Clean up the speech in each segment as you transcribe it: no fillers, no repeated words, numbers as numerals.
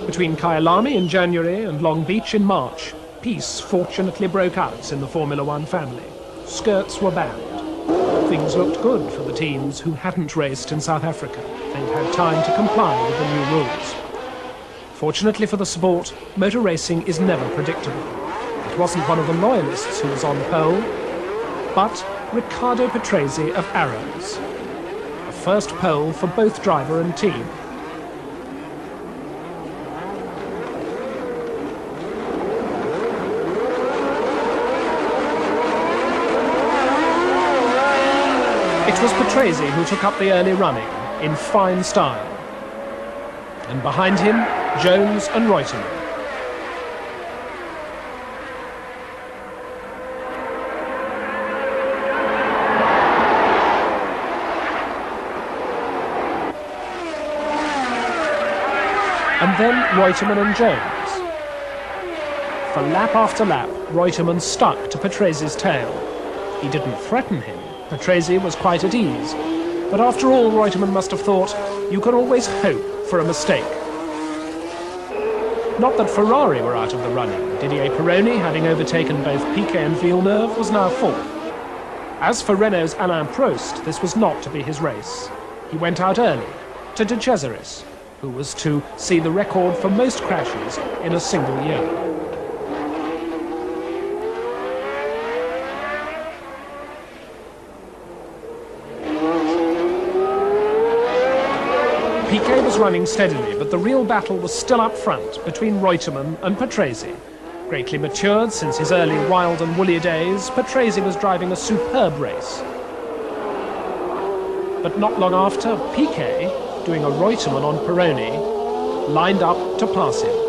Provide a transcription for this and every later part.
Between Kyalami in January and Long Beach in March, peace fortunately broke out in the Formula One family. Skirts were banned. Things looked good for the teams who hadn't raced in South Africa. They'd had time to comply with the new rules. Fortunately for the sport, motor racing is never predictable. It wasn't one of the loyalists who was on pole, but Riccardo Patrese of Arrows. A first pole for both driver and team. It was Patrese who took up the early running in fine style. And behind him, Jones and Reutemann. And then Reutemann and Jones. For lap after lap, Reutemann stuck to Patrese's tail. He didn't threaten him. Patrese was quite at ease. But after all, Reutemann must have thought, you can always hope for a mistake. Not that Ferrari were out of the running. Didier Pironi, having overtaken both Piquet and Villeneuve, was now fourth. As for Renault's Alain Prost, this was not to be his race. He went out early, to De Cesaris, who was to see the record for most crashes in a single year. Piquet was running steadily, but the real battle was still up front between Reutemann and Patrese. Greatly matured since his early wild and woolly days, Patrese was driving a superb race. But not long after, Piquet, doing a Reutemann on Pironi, lined up to pass him.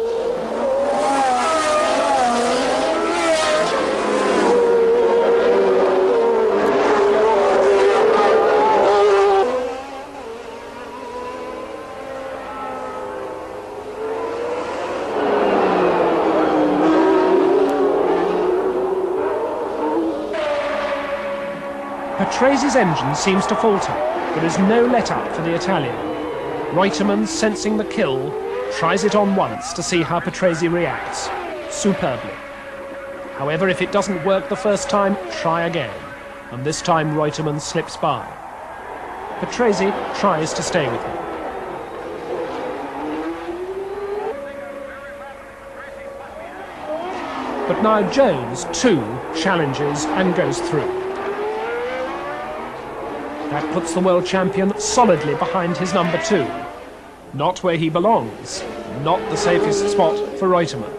Patrese's engine seems to falter. There is no let-up for the Italian. Reutemann, sensing the kill, tries it on once to see how Patrese reacts. Superbly. However, if it doesn't work the first time, try again. And this time Reutemann slips by. Patrese tries to stay with him. But now Jones, too, challenges and goes through. That puts the world champion solidly behind his number two. Not where he belongs. Not the safest spot for Reutemann.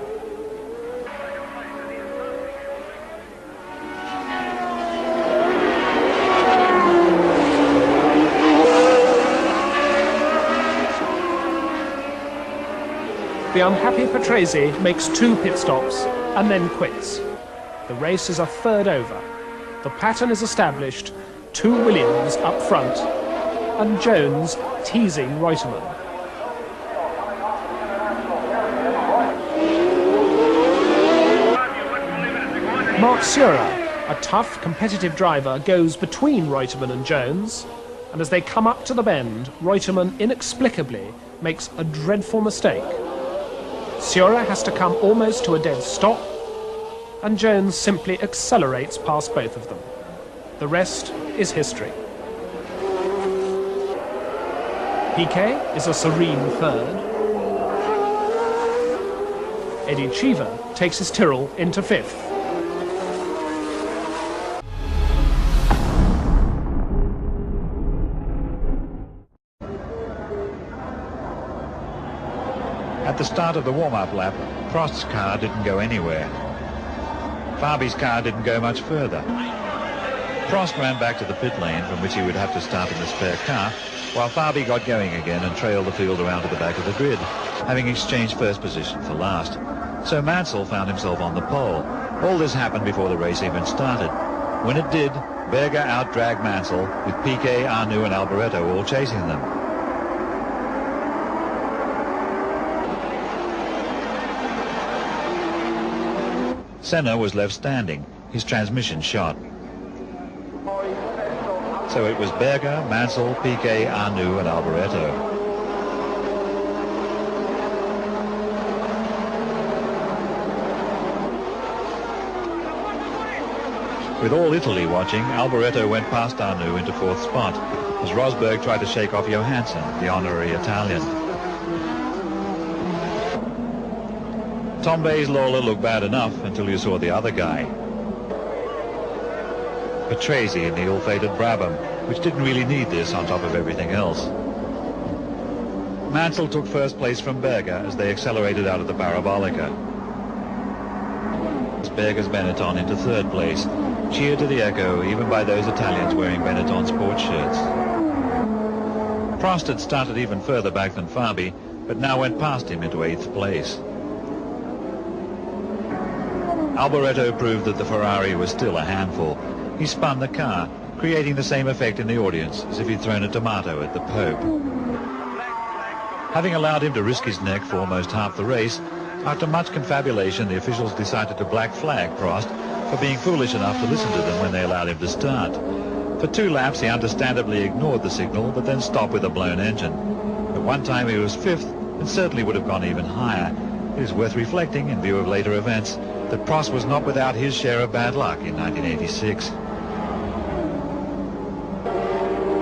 The unhappy Patrese makes 2 pit stops and then quits. The race is a third over. The pattern is established. 2 Williams up front, and Jones teasing Reutemann. Marc Surer, a tough, competitive driver, goes between Reutemann and Jones, and as they come up to the bend, Reutemann inexplicably makes a dreadful mistake. Surer has to come almost to a dead stop, and Jones simply accelerates past both of them. The rest is history. Piquet is a serene third. Eddie Cheever takes his Tyrrell into 5th. At the start of the warm-up lap, Prost's car didn't go anywhere. Fabi's car didn't go much further. Prost ran back to the pit lane from which he would have to start in the spare car, while Fabi got going again and trailed the field around to the back of the grid, having exchanged first position for last. So Mansell found himself on the pole. All this happened before the race even started. When it did, Berger outdragged Mansell, with Piquet, Arnoux and Alboreto all chasing them. Senna was left standing, his transmission shot. So it was Berger, Mansell, Piquet, Arnoux and Alboreto. With all Italy watching, Alboreto went past Arnoux into fourth spot, as Rosberg tried to shake off Johansson, the honorary Italian. Tombay's Lola looked bad enough until you saw the other guy. Patrese in the ill-fated Brabham, which didn't really need this on top of everything else. Mansell took first place from Berger as they accelerated out of the Parabolica. Berger's Benetton into third place, cheered to the echo even by those Italians wearing Benetton sports shirts. Prost had started even further back than Fabi, but now went past him into 8th place. Alboreto proved that the Ferrari was still a handful. He spun the car, creating the same effect in the audience as if he'd thrown a tomato at the Pope. Having allowed him to risk his neck for almost half the race, after much confabulation the officials decided to black flag Prost for being foolish enough to listen to them when they allowed him to start. For 2 laps he understandably ignored the signal, but then stopped with a blown engine. At one time he was 5th and certainly would have gone even higher. It is worth reflecting, in view of later events, that Prost was not without his share of bad luck in 1986.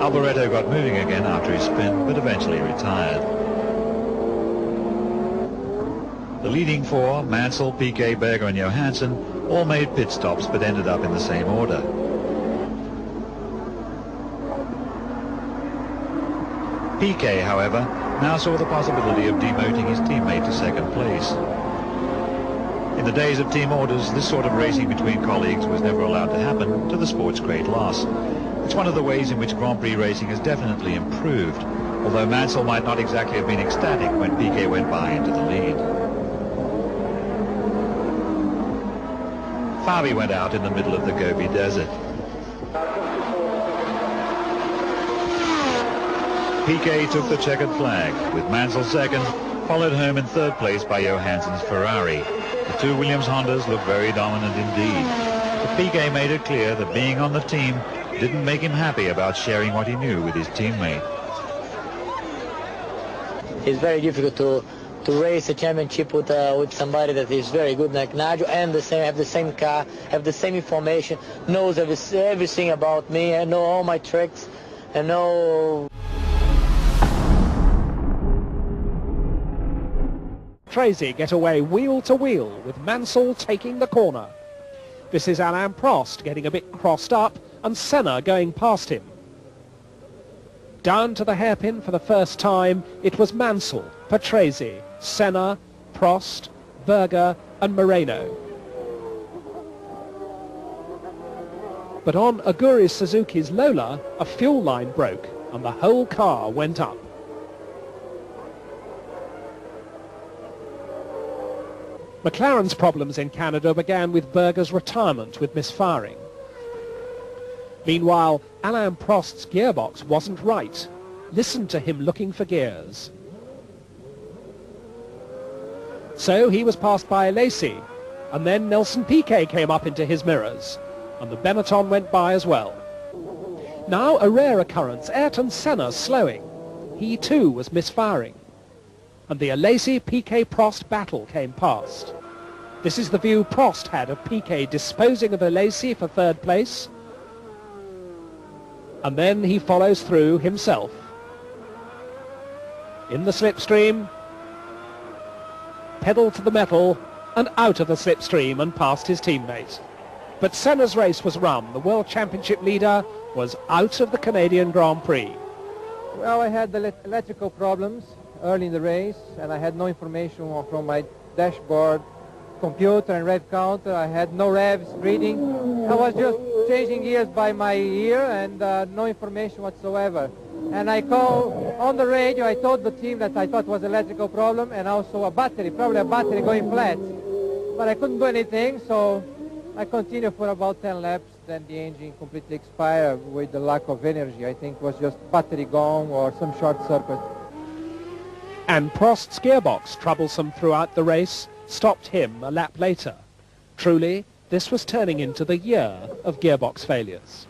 Alboreto got moving again after his spin, but eventually retired. The leading 4, Mansell, Piquet, Berger and Johansson, all made pit stops but ended up in the same order. Piquet, however, now saw the possibility of demoting his teammate to 2nd place. In the days of team orders, this sort of racing between colleagues was never allowed to happen, to the sport's great loss. It's one of the ways in which Grand Prix racing has definitely improved, although Mansell might not exactly have been ecstatic when Piquet went by into the lead. Fabi went out in the middle of the Gobi Desert. Piquet took the checkered flag, with Mansell 2nd, followed home in 3rd place by Johansson's Ferrari. The 2 Williams Hondas looked very dominant indeed. But Piquet made it clear that being on the team didn't make him happy about sharing what he knew with his teammate. It's very difficult to race a championship with somebody that is very good like Nigel and have the same car, have the same information, knows everything about me, and know all my tricks, and know. Patrese get away wheel to wheel with Mansell taking the corner. This is Alain Prost getting a bit crossed up and Senna going past him. Down to the hairpin for the first time, it was Mansell, Patrese, Senna, Prost, Berger and Moreno. But on Aguri Suzuki's Lola, a fuel line broke and the whole car went up. McLaren's problems in Canada began with Berger's retirement with misfiring. Meanwhile, Alain Prost's gearbox wasn't right. Listen to him looking for gears. So he was passed by Alesi, and then Nelson Piquet came up into his mirrors, and the Benetton went by as well. Now a rare occurrence, Ayrton Senna slowing. He too was misfiring. And the Alesi-Piquet-Prost battle came past. This is the view Prost had of Piquet disposing of Alesi for 3rd place. And then he follows through himself. In the slipstream, pedal to the metal, and out of the slipstream and past his teammate. But Senna's race was run. The World Championship leader was out of the Canadian Grand Prix. Well, I had the electrical problems early in the race, and I had no information from my dashboard, computer and rev counter. I had no revs reading. I was just changing gears by my ear and no information whatsoever. And I called on the radio. I told the team that I thought was electrical problem and also a battery, probably a battery going flat. But I couldn't do anything, so I continued for about 10 laps. Then the engine completely expired with the lack of energy. I think it was just battery gone or some short circuit. And Prost's gearbox, troublesome throughout the race, stopped him a lap later. Truly, this was turning into the year of gearbox failures.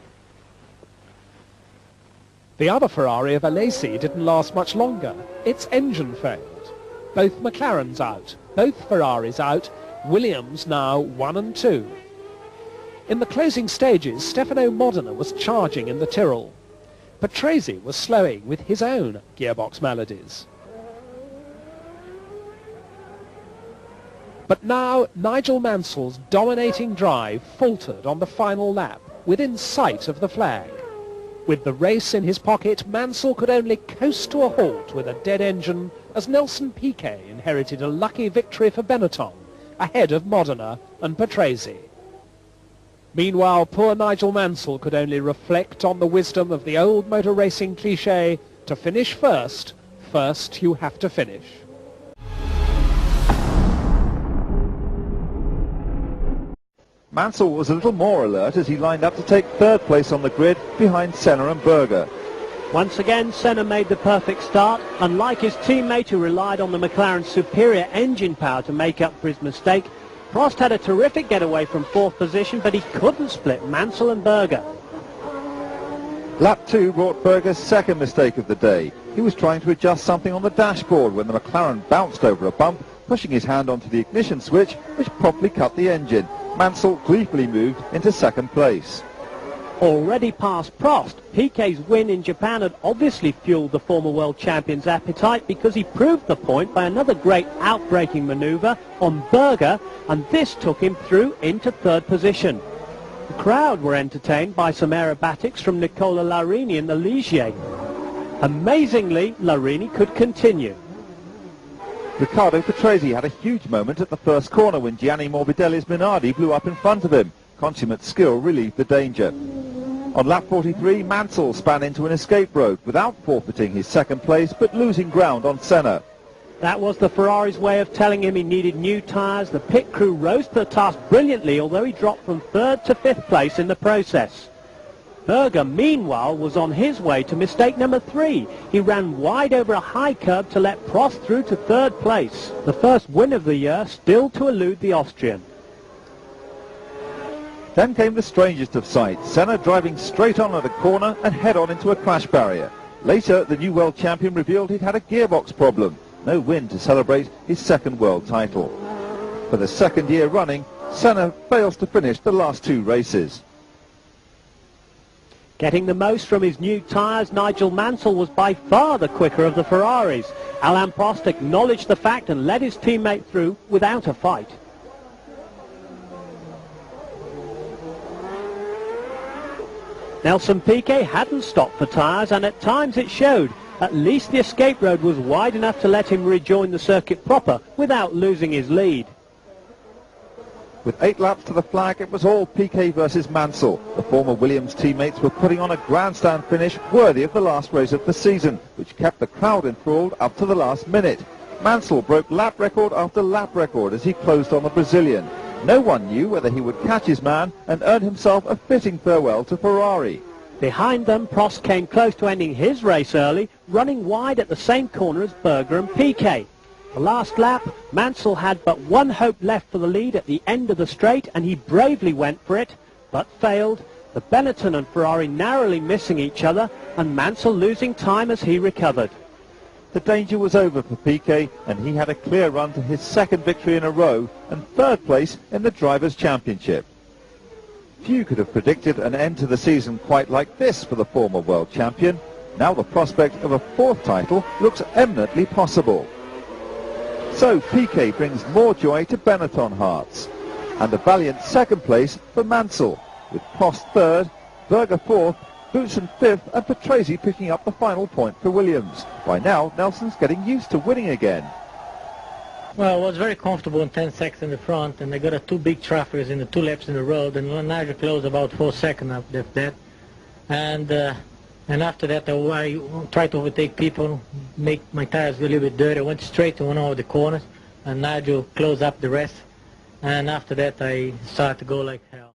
The other Ferrari of Alesi didn't last much longer. Its engine failed. Both McLarens out, both Ferraris out, Williams now 1 and 2. In the closing stages, Stefano Modena was charging in the Tyrrell. Patrese was slowing with his own gearbox maladies. But now Nigel Mansell's dominating drive faltered on the final lap, within sight of the flag. With the race in his pocket, Mansell could only coast to a halt with a dead engine as Nelson Piquet inherited a lucky victory for Benetton, ahead of Modena and Patrese. Meanwhile, poor Nigel Mansell could only reflect on the wisdom of the old motor racing cliché, to finish first, first you have to finish. Mansell was a little more alert as he lined up to take third place on the grid behind Senna and Berger. Once again, Senna made the perfect start. Unlike his teammate who relied on the McLaren's superior engine power to make up for his mistake, Prost had a terrific getaway from fourth position, but he couldn't split Mansell and Berger. Lap 2 brought Berger's second mistake of the day. He was trying to adjust something on the dashboard when the McLaren bounced over a bump, pushing his hand onto the ignition switch, which promptly cut the engine. Mansell gleefully moved into second place. Already past Prost, Piquet's win in Japan had obviously fueled the former world champion's appetite, because he proved the point by another great outbraking manoeuvre on Berger, and this took him through into third position. The crowd were entertained by some aerobatics from Nicola Larini in the Ligier. Amazingly, Larini could continue. Riccardo Patrese had a huge moment at the first corner when Gianni Morbidelli's Minardi blew up in front of him. Consummate skill relieved the danger. On lap 43, Mansell span into an escape road without forfeiting his second place, but losing ground on Senna. That was the Ferrari's way of telling him he needed new tyres. The pit crew rose to the task brilliantly, although he dropped from third to fifth place in the process. Berger, meanwhile, was on his way to mistake number 3. He ran wide over a high curb to let Prost through to third place. The first win of the year, still to elude the Austrian. Then came the strangest of sights, Senna driving straight on at a corner and head-on into a crash barrier. Later, the new world champion revealed he'd had a gearbox problem. No win to celebrate his second world title. For the second year running, Senna fails to finish the last 2 races. Getting the most from his new tyres, Nigel Mansell was by far the quicker of the Ferraris. Alain Prost acknowledged the fact and led his teammate through without a fight. Nelson Piquet hadn't stopped for tyres, and at times it showed. At least the escape road was wide enough to let him rejoin the circuit proper without losing his lead. With 8 laps to the flag, it was all Piquet versus Mansell. The former Williams teammates were putting on a grandstand finish worthy of the last race of the season, which kept the crowd enthralled up to the last minute. Mansell broke lap record after lap record as he closed on the Brazilian. No one knew whether he would catch his man and earn himself a fitting farewell to Ferrari. Behind them, Prost came close to ending his race early, running wide at the same corner as Berger and Piquet. The last lap, Mansell had but one hope left for the lead at the end of the straight, and he bravely went for it, but failed. The Benetton and Ferrari narrowly missing each other, and Mansell losing time as he recovered. The danger was over for Piquet, and he had a clear run to his second victory in a row and third place in the Drivers' Championship. Few could have predicted an end to the season quite like this for the former world champion. Now the prospect of a 4th title looks eminently possible. So Piquet brings more joy to Benetton hearts, and a valiant second place for Mansell, with Prost 3rd, Berger 4th, Boutsen 5th, and Patrese picking up the final point for Williams. By now, Nelson's getting used to winning again. Well, I was very comfortable in 10 seconds in the front, and I got 2 big traffics in the 2 laps in the road, and Nigel closed about 4 seconds after that. And after that, I tried to overtake people, make my tires a little bit dirty. I went straight to one of the corners, and Nigel closed up the rest. And after that, I started to go like